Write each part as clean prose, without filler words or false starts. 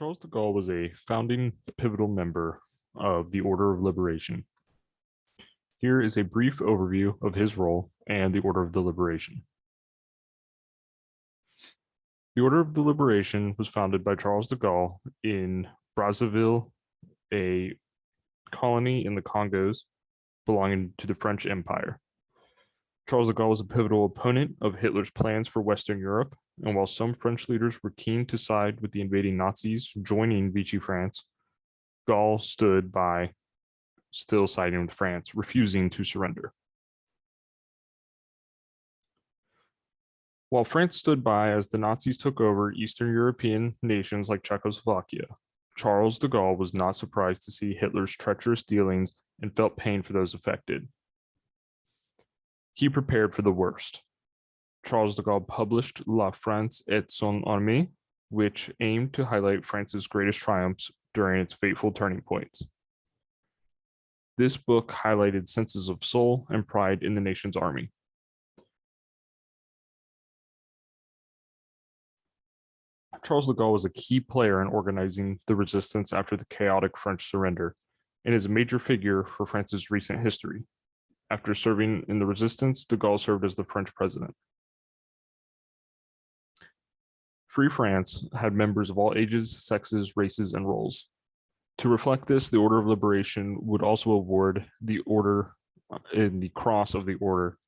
Charles de Gaulle was a founding pivotal member of the Order of Liberation. Here is a brief overview of his role and the Order of the Liberation. The Order of the Liberation was founded by Charles de Gaulle in Brazzaville, a colony in the Congos belonging to the French Empire. Charles de Gaulle was a pivotal opponent of Hitler's plans for Western Europe, and while some French leaders were keen to side with the invading Nazis joining Vichy France, Gaulle stood by, still siding with France, refusing to surrender. While France stood by as the Nazis took over Eastern European nations like Czechoslovakia, Charles de Gaulle was not surprised to see Hitler's treacherous dealings and felt pain for those affected. He prepared for the worst. Charles de Gaulle published La France et son armée, which aimed to highlight France's greatest triumphs during its fateful turning points. This book highlighted senses of soul and pride in the nation's army. Charles de Gaulle was a key player in organizing the resistance after the chaotic French surrender, and is a major figure for France's recent history. After serving in the resistance, de Gaulle served as the French president. Free France had members of all ages, sexes, races, and roles. To reflect this, the Order of Liberation would also award the order in the Cross of the Order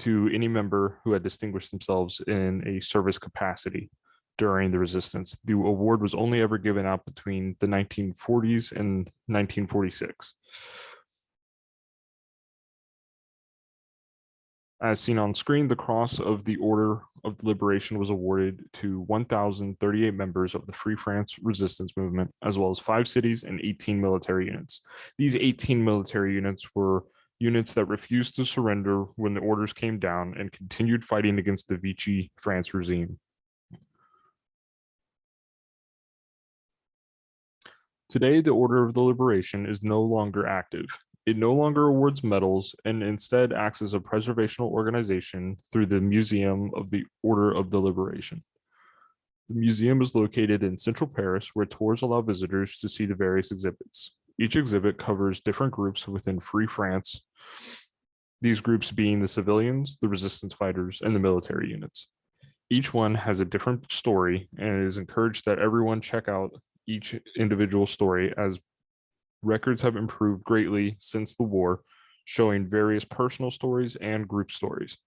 to any member who had distinguished themselves in a service capacity during the resistance. The award was only ever given out between the 1940s and 1946. As seen on screen, the Cross of the Order of Liberation was awarded to 1,038 members of the Free France resistance movement, as well as 5 cities and 18 military units. These 18 military units were units that refused to surrender when the orders came down and continued fighting against the Vichy France regime. Today, the Order of the Liberation is no longer active. It no longer awards medals and instead acts as a preservational organization through the Museum of the Order of the Liberation. The museum is located in central Paris, where tours allow visitors to see the various exhibits. Each exhibit covers different groups within Free France, these groups being the civilians, the resistance fighters, and the military units. Each one has a different story, and it is encouraged that everyone check out each individual story, as records have improved greatly since the war, showing various personal stories and group stories.